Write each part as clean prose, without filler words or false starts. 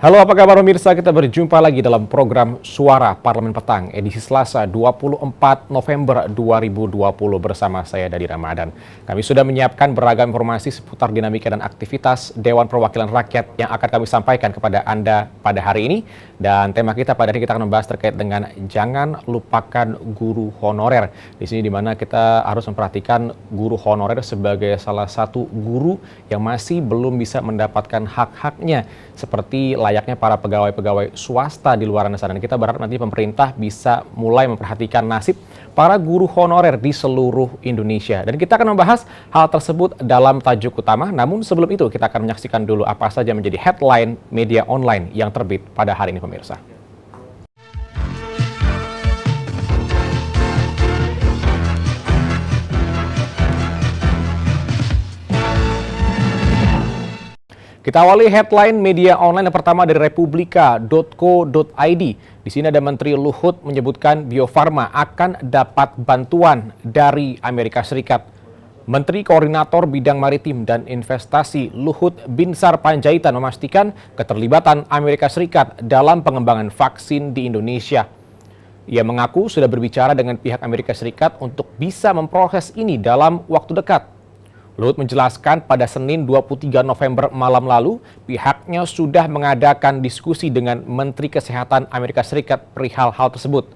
Halo, apa kabar pemirsa? Kita berjumpa lagi dalam program Suara Parlemen Petang, edisi Selasa 24 November 2020 bersama saya Dadi Ramadan. Kami sudah menyiapkan beragam informasi seputar dinamika dan aktivitas Dewan Perwakilan Rakyat yang akan kami sampaikan kepada Anda pada hari ini. Dan tema kita pada hari ini kita akan membahas terkait dengan jangan lupakan guru honorer. Di sini dimana kita harus memperhatikan guru honorer sebagai salah satu guru yang masih belum bisa mendapatkan hak-haknya seperti layaknya para pegawai-pegawai swasta di luar sana. Dan kita berharap nanti pemerintah bisa mulai memperhatikan nasib para guru honorer di seluruh Indonesia. Dan kita akan membahas hal tersebut dalam tajuk utama. Namun sebelum itu kita akan menyaksikan dulu apa saja menjadi headline media online yang terbit pada hari ini pemirsa. Kita awali headline media online yang pertama dari republika.co.id. Di sini ada Menteri Luhut menyebutkan Bio Farma akan dapat bantuan dari Amerika Serikat. Menteri Koordinator Bidang Maritim dan Investasi Luhut Binsar Panjaitan memastikan keterlibatan Amerika Serikat dalam pengembangan vaksin di Indonesia. Ia mengaku sudah berbicara dengan pihak Amerika Serikat untuk bisa memproses ini dalam waktu dekat. Luhut menjelaskan pada Senin 23 November malam lalu, pihaknya sudah mengadakan diskusi dengan Menteri Kesehatan Amerika Serikat perihal hal tersebut.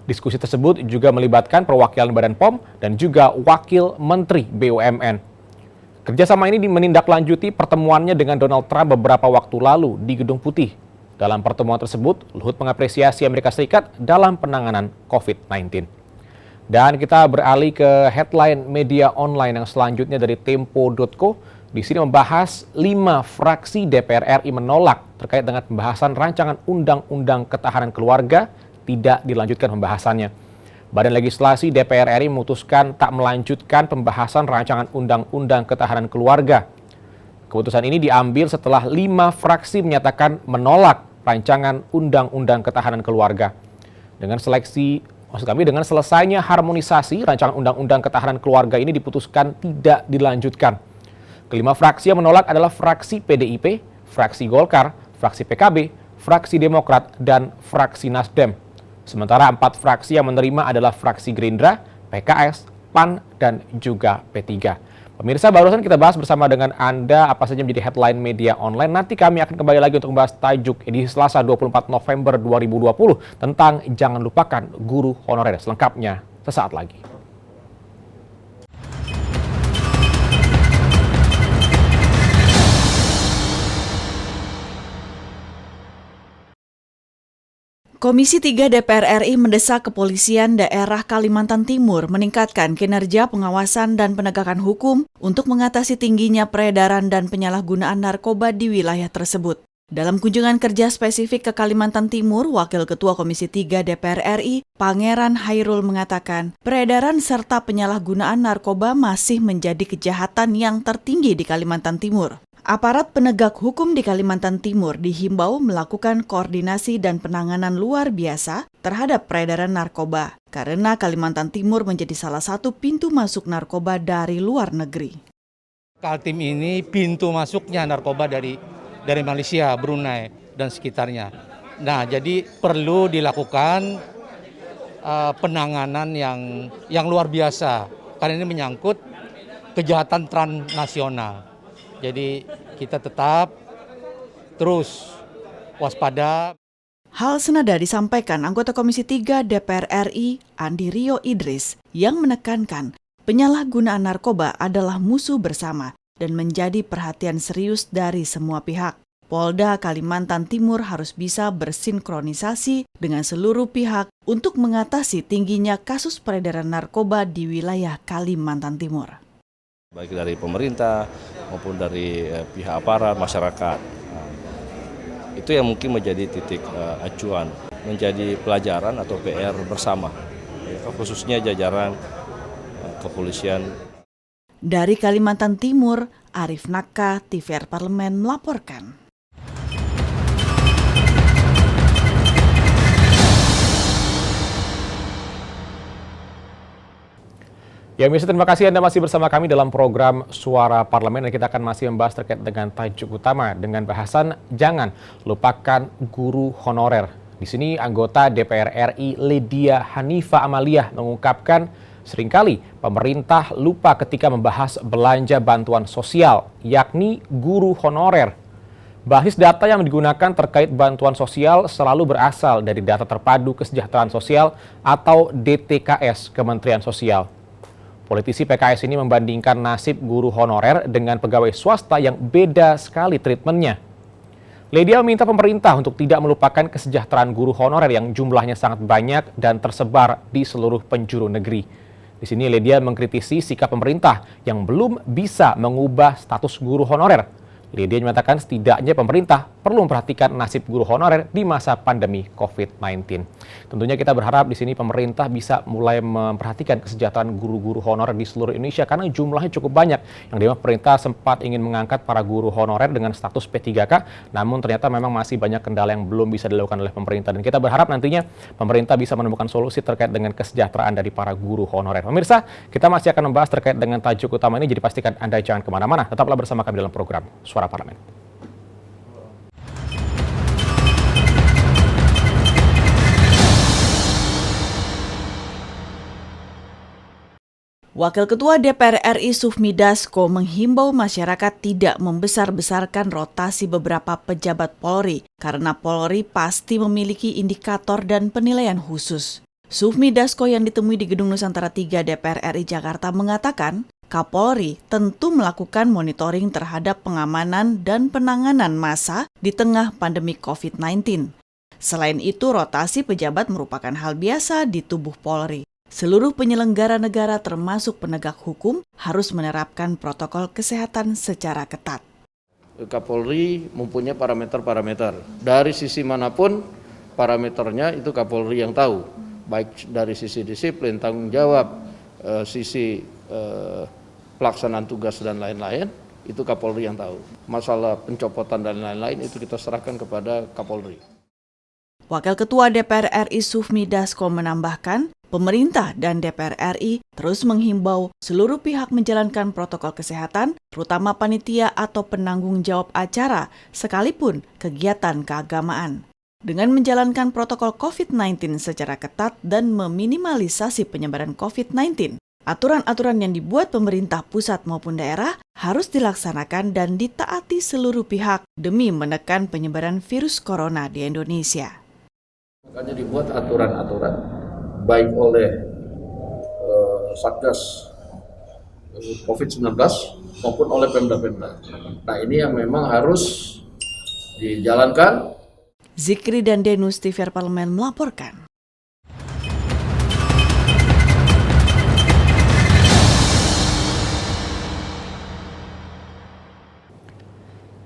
Diskusi tersebut juga melibatkan perwakilan Badan POM dan juga Wakil Menteri BUMN. Kerjasama ini menindaklanjuti pertemuannya dengan Donald Trump beberapa waktu lalu di Gedung Putih. Dalam pertemuan tersebut, Luhut mengapresiasi Amerika Serikat dalam penanganan COVID-19. Dan kita beralih ke headline media online yang selanjutnya dari Tempo.co. Di sini membahas 5 fraksi DPR RI menolak terkait dengan pembahasan rancangan Undang-Undang Ketahanan Keluarga tidak dilanjutkan pembahasannya. Badan Legislasi DPR RI memutuskan tak melanjutkan pembahasan rancangan Undang-Undang Ketahanan Keluarga. Keputusan ini diambil setelah 5 fraksi menyatakan menolak rancangan Undang-Undang Ketahanan Keluarga. Dengan selesainya harmonisasi, rancangan Undang-Undang Ketahanan Keluarga ini diputuskan tidak dilanjutkan. Kelima fraksi yang menolak adalah fraksi PDIP, fraksi Golkar, fraksi PKB, fraksi Demokrat, dan fraksi Nasdem. Sementara 4 fraksi yang menerima adalah fraksi Gerindra, PKS, PAN, dan juga P3. Pemirsa, barusan kita bahas bersama dengan Anda apa saja menjadi headline media online. Nanti kami akan kembali lagi untuk membahas tajuk edisi Selasa 24 November 2020 tentang jangan lupakan guru honorer. Selengkapnya sesaat lagi. Komisi 3 DPR RI mendesak Kepolisian Daerah Kalimantan Timur meningkatkan kinerja pengawasan dan penegakan hukum untuk mengatasi tingginya peredaran dan penyalahgunaan narkoba di wilayah tersebut. Dalam kunjungan kerja spesifik ke Kalimantan Timur, Wakil Ketua Komisi 3 DPR RI, Pangeran Hairul mengatakan, peredaran serta penyalahgunaan narkoba masih menjadi kejahatan yang tertinggi di Kalimantan Timur. Aparat penegak hukum di Kalimantan Timur dihimbau melakukan koordinasi dan penanganan luar biasa terhadap peredaran narkoba, karena Kalimantan Timur menjadi salah satu pintu masuk narkoba dari luar negeri. Kaltim ini pintu masuknya narkoba dari Malaysia, Brunei, dan sekitarnya. Nah, jadi perlu dilakukan penanganan yang luar biasa, karena ini menyangkut kejahatan transnasional. Jadi kita tetap terus waspada. Hal senada disampaikan anggota Komisi 3 DPR RI, Andi Rio Idris, yang menekankan penyalahgunaan narkoba adalah musuh bersama dan menjadi perhatian serius dari semua pihak. Polda Kalimantan Timur harus bisa bersinkronisasi dengan seluruh pihak untuk mengatasi tingginya kasus peredaran narkoba di wilayah Kalimantan Timur. Baik dari pemerintah maupun dari pihak aparat, masyarakat. Itu yang mungkin menjadi titik acuan, menjadi pelajaran atau PR bersama, khususnya jajaran kepolisian. Dari Kalimantan Timur, Arif Nakka, TVR Parlemen melaporkan. Ya, Mirsa, terima kasih Anda masih bersama kami dalam program Suara Parlemen, dan kita akan masih membahas terkait dengan tajuk utama dengan bahasan jangan lupakan guru honorer. Di sini anggota DPR RI Ledia Hanifa Amaliah mengungkapkan seringkali pemerintah lupa ketika membahas belanja bantuan sosial, yakni guru honorer. Basis data yang digunakan terkait bantuan sosial selalu berasal dari data terpadu kesejahteraan sosial atau DTKS Kementerian Sosial. Politisi PKS ini membandingkan nasib guru honorer dengan pegawai swasta yang beda sekali treatmentnya. Ledia meminta pemerintah untuk tidak melupakan kesejahteraan guru honorer yang jumlahnya sangat banyak dan tersebar di seluruh penjuru negeri. Di sini Ledia mengkritisi sikap pemerintah yang belum bisa mengubah status guru honorer. Ledia menyatakan setidaknya pemerintah perlu memperhatikan nasib guru honorer di masa pandemi COVID-19. Tentunya kita berharap di sini pemerintah bisa mulai memperhatikan kesejahteraan guru-guru honorer di seluruh Indonesia karena jumlahnya cukup banyak. Yang dimana pemerintah sempat ingin mengangkat para guru honorer dengan status P3K, namun ternyata memang masih banyak kendala yang belum bisa dilakukan oleh pemerintah. Dan kita berharap nantinya pemerintah bisa menemukan solusi terkait dengan kesejahteraan dari para guru honorer. Pemirsa, kita masih akan membahas terkait dengan tajuk utama ini, jadi pastikan Anda jangan kemana-mana. Tetaplah bersama kami dalam program Suara Parlemen. Wakil Ketua DPR RI Sufmi Dasko menghimbau masyarakat tidak membesar-besarkan rotasi beberapa pejabat Polri karena Polri pasti memiliki indikator dan penilaian khusus. Sufmi Dasko yang ditemui di Gedung Nusantara 3 DPR RI Jakarta mengatakan, Kapolri tentu melakukan monitoring terhadap pengamanan dan penanganan massa di tengah pandemi COVID-19. Selain itu, rotasi pejabat merupakan hal biasa di tubuh Polri. Seluruh penyelenggara negara termasuk penegak hukum harus menerapkan protokol kesehatan secara ketat. Kapolri mempunyai parameter-parameter. Dari sisi manapun parameternya itu Kapolri yang tahu. Baik dari sisi disiplin, tanggung jawab, sisi pelaksanaan tugas dan lain-lain, itu Kapolri yang tahu. Masalah pencopotan dan lain-lain itu kita serahkan kepada Kapolri. Wakil Ketua DPR RI Sufmi Dasko menambahkan, pemerintah dan DPR RI terus menghimbau seluruh pihak menjalankan protokol kesehatan, terutama panitia atau penanggung jawab acara, sekalipun kegiatan keagamaan. Dengan menjalankan protokol COVID-19 secara ketat dan meminimalisasi penyebaran COVID-19, aturan-aturan yang dibuat pemerintah pusat maupun daerah harus dilaksanakan dan ditaati seluruh pihak demi menekan penyebaran virus corona di Indonesia. Makanya dibuat aturan-aturan baik oleh Satgas COVID-19 maupun oleh Pemda-Pemda. Nah, ini yang memang harus dijalankan. Zikri dan Denus, TVR Parlemen melaporkan.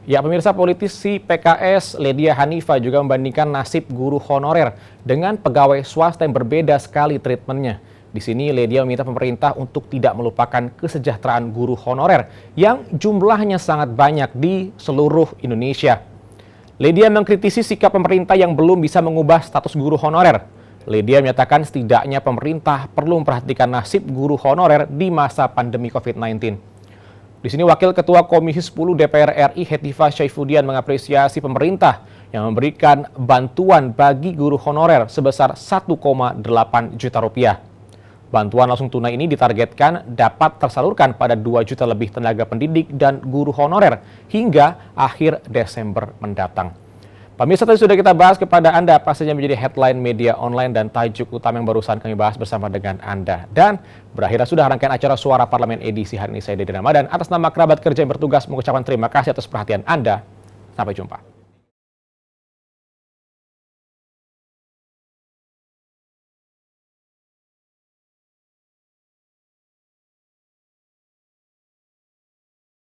Ya, pemirsa, politisi PKS Ledia Hanifa juga membandingkan nasib guru honorer dengan pegawai swasta yang berbeda sekali treatmentnya. Di sini Ledia meminta pemerintah untuk tidak melupakan kesejahteraan guru honorer yang jumlahnya sangat banyak di seluruh Indonesia. Ledia mengkritisi sikap pemerintah yang belum bisa mengubah status guru honorer. Ledia menyatakan setidaknya pemerintah perlu memperhatikan nasib guru honorer di masa pandemi COVID-19. Di sini Wakil Ketua Komisi 10 DPR RI Hetifah Syaifuddin mengapresiasi pemerintah yang memberikan bantuan bagi guru honorer sebesar 1,8 juta rupiah. Bantuan langsung tunai ini ditargetkan dapat tersalurkan pada 2 juta lebih tenaga pendidik dan guru honorer hingga akhir Desember mendatang. Pemirsa, tadi sudah kita bahas kepada Anda apa saja menjadi headline media online dan tajuk utama yang barusan kami bahas bersama dengan Anda. Dan berakhirnya sudah rangkaian acara Suara Parlemen edisi hari ini. Saya Dede Ramadan, atas nama kerabat kerja yang bertugas mengucapkan terima kasih atas perhatian Anda. Sampai jumpa.